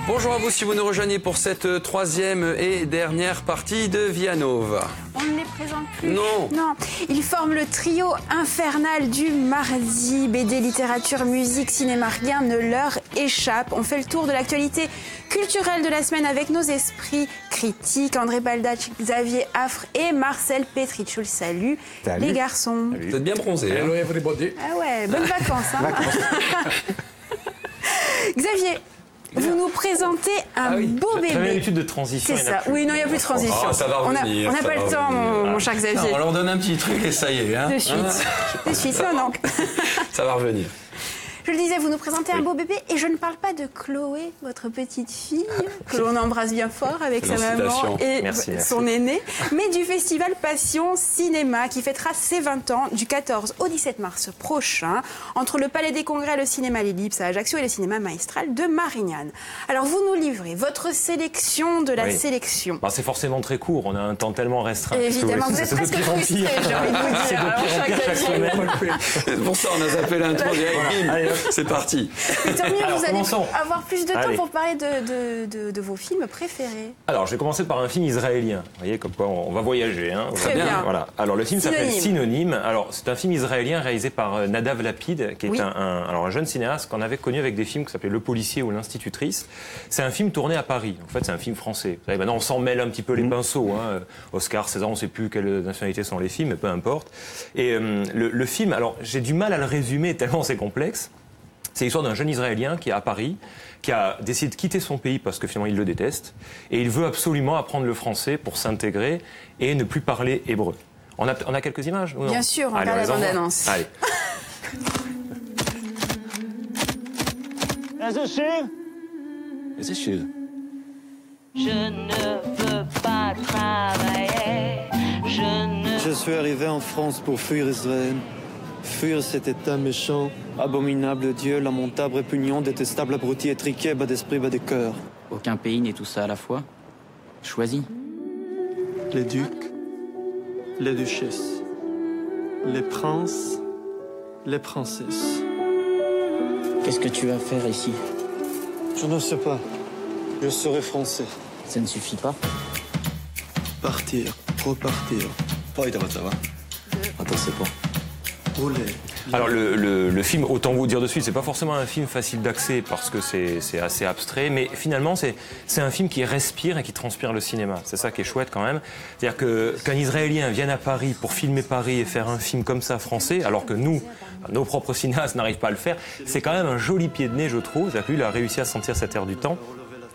Bonjour à vous si vous nous rejoignez pour cette troisième et dernière partie de Via Nova. On ne les présente plus. Non. Ils forment le trio infernal du mardi. BD, littérature, musique, cinéma, rien ne leur échappe. On fait le tour de l'actualité culturelle de la semaine avec nos esprits critiques. André Baldacci, Xavier Affre et Marcel Petrichou. Salut les garçons. Salut. Vous êtes bien bronzés. Hello everybody. Ah ouais, bonnes vacances. Hein. Xavier, vous nous présentez un beau bébé. J'avais l'habitude de transition. C'est ça. Oui, non, il n'y a plus de transition. Oh, ça va revenir. On n'a pas le temps, mon cher Xavier. Non, on leur donne un petit truc et ça y est. Hein. De suite. Non. Ça va revenir. Je le disais, vous nous présentez un beau bébé et je ne parle pas de Chloé, votre petite fille, que l'on embrasse bien fort avec sa maman et son aîné, mais du festival Passion Cinéma qui fêtera ses 20 ans du 14 au 17 mars prochain entre le Palais des Congrès, le cinéma L'Ellipse à Ajaccio et le cinéma Maestral de Marignane. Alors vous nous livrez votre sélection de la sélection. Bah, c'est forcément très court, on a un temps tellement restreint. Évidemment, vous êtes presque frustrés, j'ai envie de vous dire. C'est de pire en pire chaque semaine. C'est pour ça on a zappé l'intro direct. C'est parti. Tant mieux, vous allez avoir plus de temps pour parler de vos films préférés. Alors, je vais commencer par un film israélien. Vous voyez, comme quoi on va voyager. Hein. Très bien. Voilà. Alors, le film s'appelle Synonyme. Alors, c'est un film israélien réalisé par Nadav Lapid, qui est un jeune cinéaste qu'on avait connu avec des films qui s'appelaient Le Policier ou L'Institutrice. C'est un film tourné à Paris. En fait, c'est un film français. Vous savez, maintenant, on s'en mêle un petit peu les pinceaux. Hein. Oscar, César, on ne sait plus quelle nationalité sont les films, mais peu importe. Et le film, alors, j'ai du mal à le résumer tellement c'est complexe. C'est l'histoire d'un jeune Israélien qui est à Paris, qui a décidé de quitter son pays parce que finalement il le déteste, et il veut absolument apprendre le français pour s'intégrer et ne plus parler hébreu. On a quelques images ou non? Bien sûr, on regarde la bande-annonce. Allez. Je ne veux pas travailler. Je suis arrivé en France pour fuir Israël. Fuir cet état méchant, abominable Dieu, lamentable, répugnant, détestable, abruti, étriqué, bas d'esprit, bas de cœur. Aucun pays n'est tout ça à la fois. Choisis. Les ducs, les duchesses, les princes, les princesses. Qu'est-ce que tu vas faire ici? Je ne sais pas. Je serai français. Ça ne suffit pas. Partir, repartir. ça va. Attends, c'est bon. Alors le film, autant vous dire de suite, c'est pas forcément un film facile d'accès parce que c'est assez abstrait, mais finalement c'est un film qui respire et qui transpire le cinéma. C'est ça qui est chouette quand même. C'est-à-dire qu'un Israélien vienne à Paris pour filmer Paris et faire un film comme ça français, alors que nous, nos propres cinéastes n'arrivent pas à le faire, c'est quand même un joli pied de nez, je trouve. C'est-à-dire que lui, il a réussi à sentir cette ère du temps.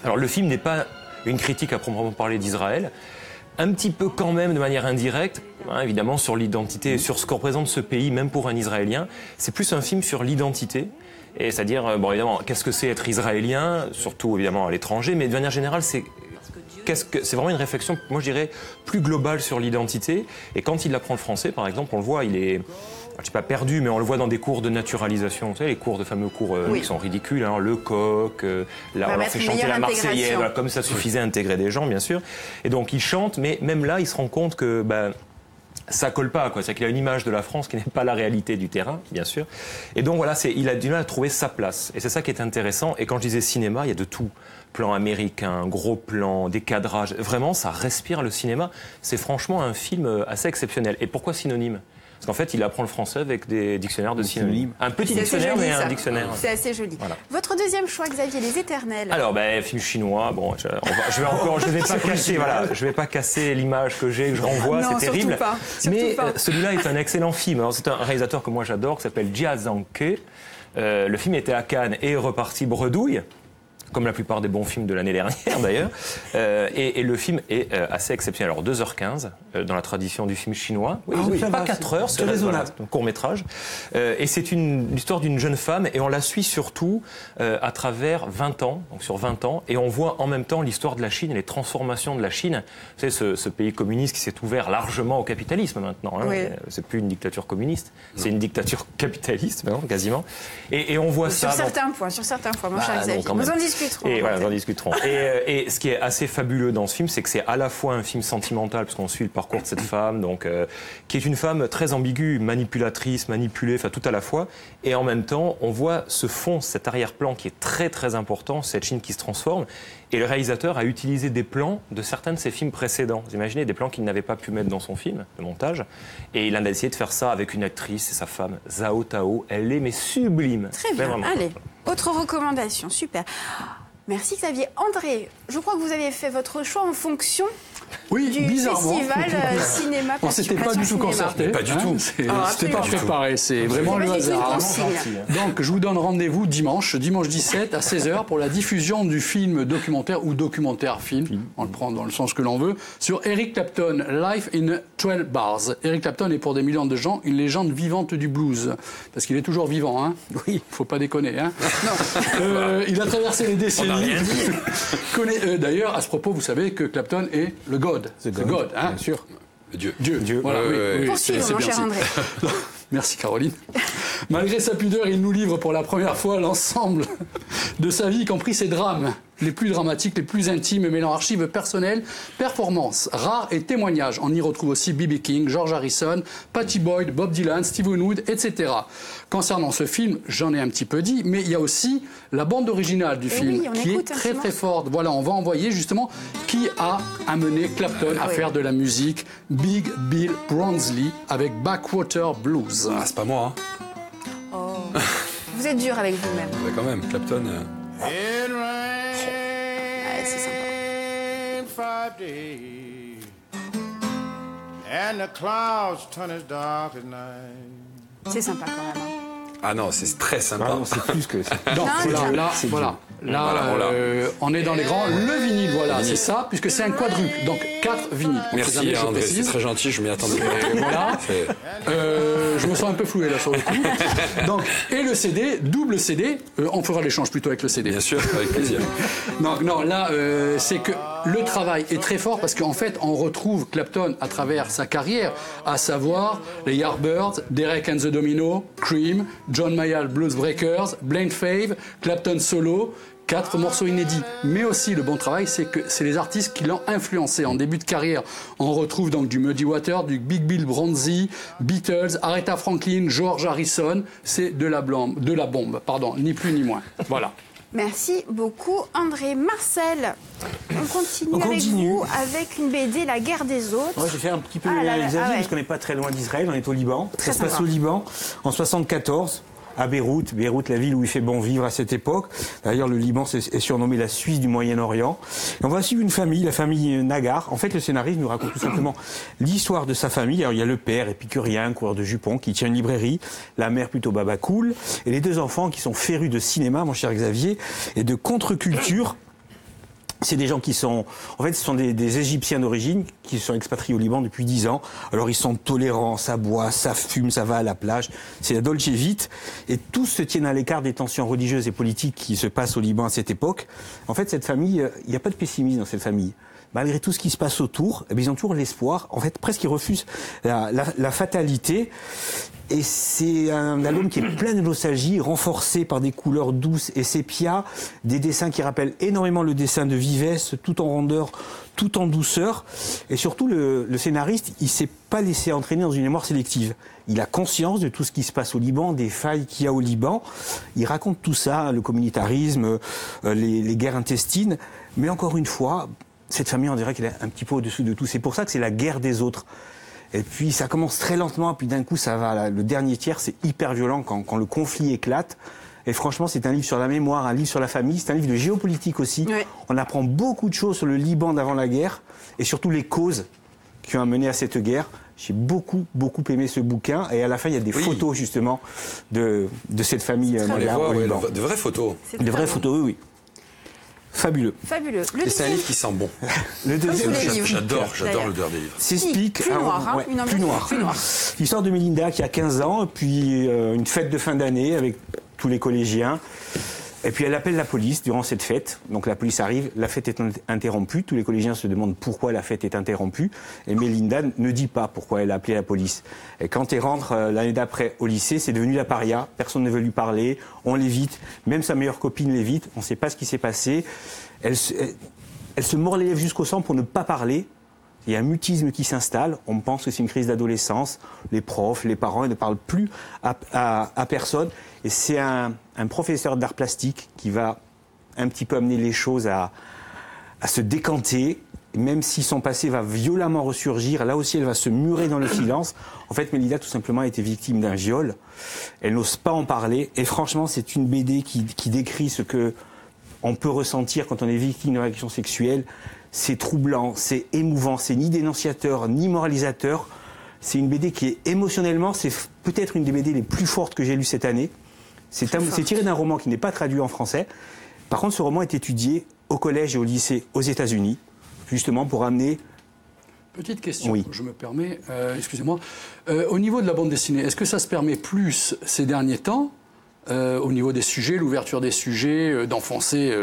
Alors le film n'est pas une critique à proprement parler d'Israël. Un petit peu quand même de manière indirecte, hein, évidemment sur l'identité, sur ce que représente ce pays, même pour un Israélien. C'est plus un film sur l'identité, et c'est-à-dire, bon évidemment, qu'est-ce que c'est être Israélien, surtout évidemment à l'étranger, mais de manière générale, c'est vraiment une réflexion, moi je dirais, plus globale sur l'identité. Et quand il apprend le français, par exemple, on le voit, il est... Je ne suis pas perdu, mais on le voit dans des cours de naturalisation. Vous savez, les cours, de fameux cours qui sont ridicules, hein, le coq, on leur fait chanter la Marseillaise, voilà, comme ça suffisait à intégrer des gens, bien sûr. Et donc, il chante, mais même là, il se rend compte que ça colle pas, quoi. C'est-à-dire qu'il a une image de la France qui n'est pas la réalité du terrain, bien sûr. Et donc, voilà, il a du mal à trouver sa place. Et c'est ça qui est intéressant. Et quand je disais cinéma, il y a de tout. Plan américain, gros plan, des cadrages. Vraiment, ça respire le cinéma. C'est franchement un film assez exceptionnel. Et pourquoi synonyme ? Parce qu'en fait, il apprend le français avec des dictionnaires de synonymes. Un petit dictionnaire, mais un dictionnaire. C'est assez joli. Voilà. Votre deuxième choix, Xavier, Les Éternels. Alors, film chinois. Bon, je vais pas casser l'image que j'ai, que je renvoie. C'est terrible. Mais celui-là est un excellent film. Alors, c'est un réalisateur que moi j'adore, qui s'appelle Jia Zhangke. Le film était à Cannes et est reparti bredouille, comme la plupart des bons films de l'année dernière d'ailleurs. Et le film est assez exceptionnel. Alors 2h15, dans la tradition du film chinois. Pas 4 heures, c'est raisonnable. Un court-métrage. Et c'est l'histoire d'une jeune femme, et on la suit surtout à travers 20 ans, donc sur 20 ans, et on voit en même temps l'histoire de la Chine et les transformations de la Chine. Vous savez, ce pays communiste qui s'est ouvert largement au capitalisme maintenant. Hein. Oui. C'est plus une dictature communiste, c'est une dictature capitaliste, quasiment. Et on voit ça... Sur certains points, mon cher Xavier. Vous en disputez discuterons. Et voilà, nous en discuterons. Et ce qui est assez fabuleux dans ce film, c'est que c'est à la fois un film sentimental, parce qu'on suit le parcours de cette femme, donc, qui est une femme très ambiguë, manipulatrice, manipulée, enfin tout à la fois. Et en même temps, on voit ce fond, cet arrière-plan qui est très très important, cette Chine qui se transforme. Et le réalisateur a utilisé des plans de certains de ses films précédents. Vous imaginez, des plans qu'il n'avait pas pu mettre dans son film de montage. Et il a essayé de faire ça avec une actrice, c'est sa femme, Zhao Tao. Elle est mais sublime. Très bien, allez. Autre recommandation, super. Merci Xavier. André, je crois que vous avez fait votre choix en fonction du festival cinéma. On s'était pas du tout concerté. Pas du tout. C'était pas préparé. C'est vraiment le hasard. Donc, je vous donne rendez-vous dimanche 17 à 16h pour la diffusion du film documentaire ou documentaire-film, on le prend dans le sens que l'on veut, sur Eric Clapton, Life in 12 Bars. Eric Clapton est pour des millions de gens une légende vivante du blues. Parce qu'il est toujours vivant, hein. Oui, faut pas déconner, hein. Il a traversé les décennies. D'ailleurs, à ce propos, vous savez que Clapton est le God. The God, hein. Bien sûr. Dieu. Voilà, oui. Poursuivons, mon cher André. Merci Caroline. Malgré sa pudeur, il nous livre pour la première fois l'ensemble de sa vie, y compris ses drames les plus dramatiques, les plus intimes, mêlant archives personnelles, performances rares et témoignages. On y retrouve aussi B.B. King, George Harrison, Pattie Boyd, Bob Dylan, Steve Wood, etc. Concernant ce film, j'en ai un petit peu dit, mais il y a aussi la bande originale du film qui est très très forte. Voilà, on va envoyer justement qui a amené Clapton à faire de la musique, Big Bill Brownsley avec Backwater Blues. Ah, c'est pas moi, hein. Oh. Vous êtes dur avec vous-même. Ouais, quand même, Clapton. C'est sympa. C'est sympa quand même. Ah non, c'est très sympa. Ah non, c'est plus que ça. Donc, on est dans les grands. Le vinyle, voilà, c'est ça, puisque c'est un quadruple. Donc 4 vinyles. Merci André, c'est très gentil, je m'y attendais pas. Voilà. Je me sens un peu floué là sur le coup. Donc, et le CD, double CD, on fera l'échange plutôt avec le CD. Bien sûr, avec plaisir. Donc non, là, c'est que le travail est très fort parce qu'en fait, on retrouve Clapton à travers sa carrière, à savoir les Yardbirds, Derek and the Domino, Cream, John Mayall Blues Breakers, Blind Faith, Clapton Solo, 4 morceaux inédits. Mais aussi, le bon travail, c'est que c'est les artistes qui l'ont influencé en début de carrière. On retrouve donc du Muddy Waters, du Big Bill Brownsley, Beatles, Aretha Franklin, George Harrison. C'est de la bombe, ni plus ni moins. Voilà. Merci beaucoup, André. Marcel, on continue avec vous avec une BD, La guerre des autres. Moi, j'ai fait un petit peu les avis parce qu'on n'est pas très loin d'Israël, on est au Liban. Ça se passe au Liban en 1974. À Beyrouth, la ville où il fait bon vivre à cette époque. D'ailleurs, le Liban est surnommé la Suisse du Moyen-Orient. Et on va suivre une famille, la famille Nagar. En fait, le scénariste nous raconte tout simplement l'histoire de sa famille. Alors, il y a le père, épicurien, coureur de jupons, qui tient une librairie. La mère, plutôt baba cool. Et les 2 enfants qui sont férus de cinéma, mon cher Xavier, et de contre-culture. C'est des gens qui sont, en fait, ce sont des Égyptiens d'origine qui sont expatriés au Liban depuis 10 ans. Alors ils sont tolérants, ça boit, ça fume, ça va à la plage. C'est la Dolce Vita. Et tous se tiennent à l'écart des tensions religieuses et politiques qui se passent au Liban à cette époque. En fait, cette famille, il n'y a pas de pessimisme dans cette famille. Malgré tout ce qui se passe autour, ils ont toujours l'espoir. En fait, presque ils refusent la fatalité. Et c'est un album qui est plein de nostalgie, renforcé par des couleurs douces et sépia, des dessins qui rappellent énormément le dessin de Vivès, tout en rondeur, tout en douceur. Et surtout, le scénariste, il s'est pas laissé entraîner dans une mémoire sélective. Il a conscience de tout ce qui se passe au Liban, des failles qu'il y a au Liban. Il raconte tout ça, le communautarisme, les guerres intestines. Mais encore une fois, cette famille, on dirait qu'elle est un petit peu au-dessous de tout. C'est pour ça que c'est la guerre des autres. Et puis ça commence très lentement, puis d'un coup ça va. Le dernier tiers, c'est hyper violent quand le conflit éclate. Et franchement, c'est un livre sur la mémoire, un livre sur la famille, c'est un livre de géopolitique aussi. Oui. On apprend beaucoup de choses sur le Liban d'avant la guerre, et surtout les causes qui ont amené à cette guerre. J'ai beaucoup aimé ce bouquin, et à la fin, il y a des photos justement de cette famille Nagar au Liban. De vraies photos. De vraies photos, oui. Fabuleux. Et c'est un livre qui sent bon. Le deuxième, j'adore le dernier livre. S'explique. Plus noir, plus noir. L'histoire de Melinda qui a 15 ans, puis une fête de fin d'année avec tous les collégiens. Et puis elle appelle la police durant cette fête. Donc la police arrive, la fête est interrompue. Tous les collégiens se demandent pourquoi la fête est interrompue. Et Melinda ne dit pas pourquoi elle a appelé la police. Et quand elle rentre l'année d'après au lycée, c'est devenu la paria. Personne ne veut lui parler. On l'évite. Même sa meilleure copine l'évite. On ne sait pas ce qui s'est passé. Elle se mord les lèvres jusqu'au sang pour ne pas parler. Il y a un mutisme qui s'installe. On pense que c'est une crise d'adolescence. Les profs, les parents, ils ne parlent plus à personne. Et c'est un professeur d'art plastique qui va un petit peu amener les choses à se décanter. Même si son passé va violemment ressurgir, là aussi elle va se murer dans le silence. En fait, Melinda tout simplement a été victime d'un viol. Elle n'ose pas en parler. Et franchement, c'est une BD qui décrit ce que on peut ressentir quand on est victime d'une agression sexuelle. C'est troublant, c'est émouvant, c'est ni dénonciateur, ni moralisateur. C'est une BD qui est émotionnellement, c'est peut-être une des BD les plus fortes que j'ai lues cette année. C'est tiré d'un roman qui n'est pas traduit en français. Par contre, ce roman est étudié au collège et au lycée aux États-Unis, justement pour amener... Petite question, oui. Je me permets, excusez-moi. Au niveau de la bande dessinée, est-ce que ça se permet plus ces derniers temps, au niveau des sujets, l'ouverture des sujets, d'enfoncer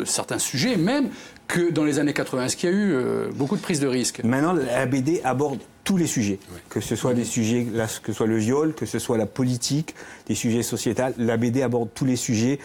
certains sujets, même que dans les années 80, est-ce qu'il y a eu beaucoup de prises de risques? Maintenant, la BD aborde tous les sujets, oui. Que ce soit des sujets, que ce soit le viol, que ce soit la politique, des sujets sociétals. La BD aborde tous les sujets.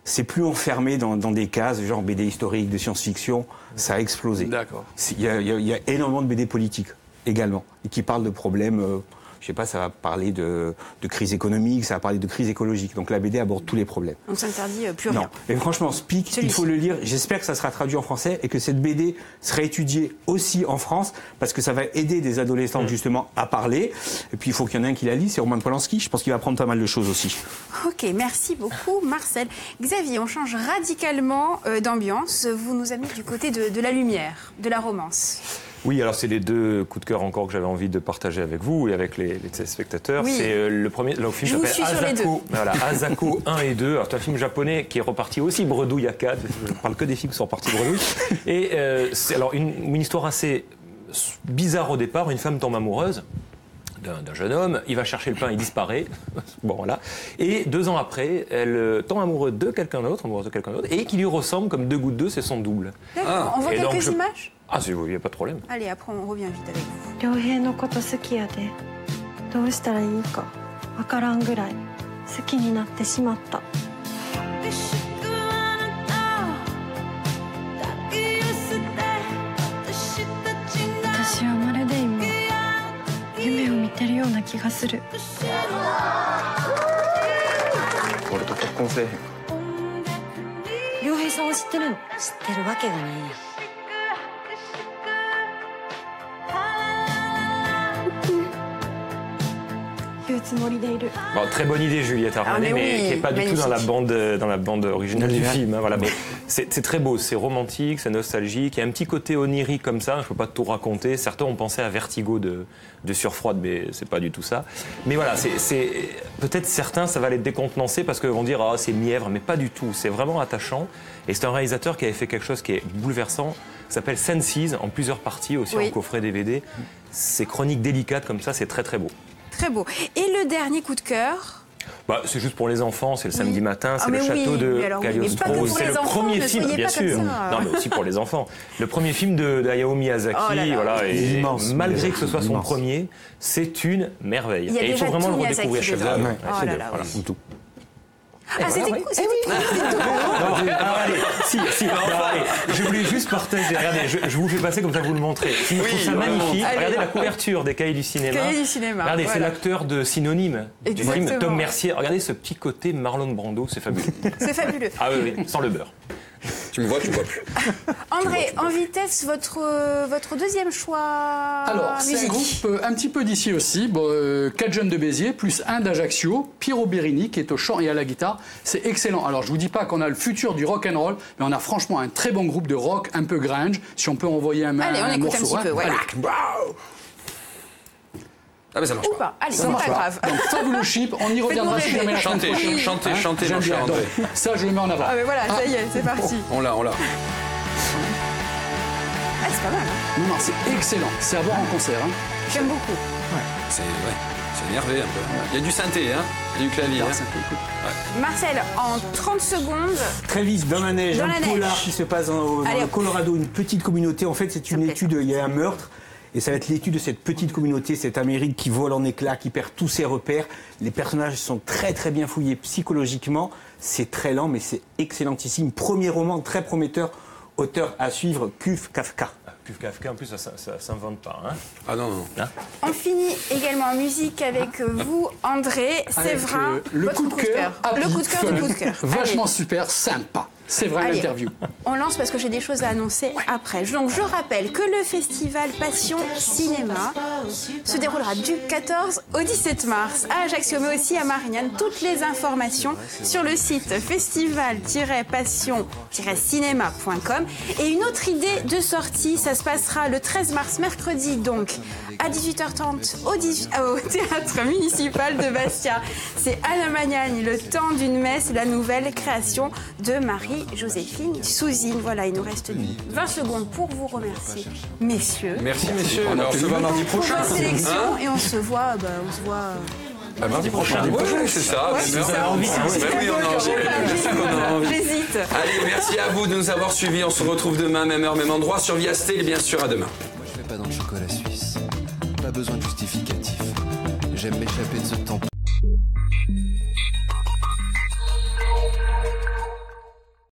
C'est plus enfermé dans des cases, genre BD historique, de science-fiction. Ça a explosé. D'accord. Il y a énormément de BD politiques également, et qui parlent de problèmes... je sais pas, ça va parler de crise économique, ça va parler de crise écologique. Donc la BD aborde tous les problèmes. On ne s'interdit plus rien. Non. Mais franchement, Speak, il faut le lire. J'espère que ça sera traduit en français et que cette BD sera étudiée aussi en France parce que ça va aider des adolescents justement à parler. Et puis il faut qu'il y en ait un qui la lise, c'est Roman Polanski. Je pense qu'il va apprendre pas mal de choses aussi. Ok, merci beaucoup Marcel. Xavier, on change radicalement d'ambiance. Vous nous amenez du côté de la lumière, de la romance. Oui, alors c'est les deux coups de cœur encore que j'avais envie de partager avec vous et avec les téléspectateurs. Oui. C'est le premier, le film s'appelle Asako. Voilà, Asako 1 et 2. Alors c'est un film japonais qui est reparti aussi bredouille à 4. Je ne parle que des films qui sont repartis bredouille. Et c'est alors une histoire assez bizarre au départ. Une femme tombe amoureuse d'un jeune homme, il va chercher le pain, il disparaît. Bon voilà. Et 2 ans après, elle tombe amoureuse de quelqu'un d'autre, et qui lui ressemble comme 2 gouttes d'eau, c'est son double. D'accord. On voit quelques images. Ah, il n'y a pas de problème. Allez, après on revient vite avec vous. 良平のこと好きやでどうしたらいいかわからんぐらい好きになってしまった。私はまるで今夢を見てるような気がする。俺と結婚せえへん。良平さんは知ってるの？知ってるわけがないや。Bon, très bonne idée, Juliette Armanet, mais qui n'est pas du tout dans la bande originale du film. Hein, voilà. Bon, c'est très beau, c'est romantique, c'est nostalgique. Il y a un petit côté onirique comme ça. Je ne peux pas tout raconter. Certains ont pensé à Vertigo de Surfroide, mais c'est pas du tout ça. Mais voilà, peut-être certains, ça va les décontenancer parce qu'ils vont dire ah c'est mièvre, mais pas du tout. C'est vraiment attachant. Et c'est un réalisateur qui avait fait quelque chose qui est bouleversant. Ça s'appelle Senses, en plusieurs parties, aussi en coffret DVD. C'est chroniques délicates comme ça, c'est très très beau. Très beau. Et le dernier coup de cœur? C'est juste pour les enfants, c'est le samedi matin, c'est le château de Cagliostro. C'est le premier film, bien sûr. Non, mais aussi pour les enfants. Le premier film de Hayao Miyazaki, voilà, et immense, malgré que ce soit son premier, c'est une merveille. Et il faut vraiment le redécouvrir chez vous. Tout. Ah, c'était cool, allez, je voulais juste partager. Regardez, je vous fais passer comme ça, vous le montrez. Je trouve ça magnifique. Regardez la couverture des Cahiers du cinéma. Regardez, c'est l'acteur de Synonyme du film, Tom Mercier. Regardez ce petit côté Marlon Brando, c'est fabuleux. C'est fabuleux. Ah oui, sans le beurre. Tu me vois, tu me vois plus. André, en vitesse, votre deuxième choix. Alors, c'est un groupe un petit peu d'ici aussi. 4 jeunes de Béziers, plus un d'Ajaccio, Piero Berini, qui est au chant et à la guitare. C'est excellent. Alors, je vous dis pas qu'on a le futur du rock and roll, mais on a franchement un très bon groupe de rock, un peu grunge. Si on peut envoyer un morceau. Allez, on écoute un petit peu, voilà. Ah, mais ça marche ou pas. Allez, c'est pas grave. Donc, Fabulous Ship, on y reviendra si jamais la semaine prochaine. Chantez, mon cher André. Ça, je le mets en avant. Ah, mais voilà, ça y est, c'est parti. On l'a. Ah, c'est pas mal. Non, c'est excellent. C'est à voir en concert. J'aime beaucoup. C'est énervé un peu. Il y a du synthé, hein. Il y a du clavier. Ouais. Marcel, en 30 secondes. Très vite, dans la neige, un polar qui se passe dans le Colorado, une petite communauté. En fait, c'est une étude, il y a un meurtre. Et ça va être l'étude de cette petite communauté, cette Amérique qui vole en éclats, qui perd tous ses repères. Les personnages sont très très bien fouillés psychologiquement. C'est très lent, mais c'est excellentissime. Premier roman très prometteur, auteur à suivre, Q.F. Kafka. Q.F. Kafka, en plus, ça s'invente pas. Hein. Ah non, non. Hein, on finit également en musique avec vous, André Séverin. Le coup de cœur. Le coup de cœur du coup de cœur. Vachement super, sympa. C'est vrai, l'interview. On lance parce que j'ai des choses à annoncer après. Donc je rappelle que le festival Passion Cinéma se déroulera du 14 au 17 mars à Ajaccio, mais aussi à Marignane. Toutes les informations sur le site festival-passion-cinéma.com. Et une autre idée de sortie, ça se passera le 13 mars, mercredi donc, à 18h30 au Théâtre Municipal de Bastia. C'est Anna Magnani, le temps d'une messe, la nouvelle création de Marie-Joséphine Souzine. Voilà, il nous reste 20 secondes pour vous remercier, messieurs. Merci, messieurs. On se voit mardi prochain. Pour votre sélection, et on se voit... mardi prochain. Oui, c'est ça. Ouais, c'est ça. Oui, on a envie. J'hésite. Allez, merci à vous de nous avoir suivis. On se retrouve demain, même heure, même endroit, sur Viasté, et bien sûr, à demain. Moi, je fais pas dans le chocolat suisse. Pas besoin de justificatif. J'aime m'échapper de ce temps.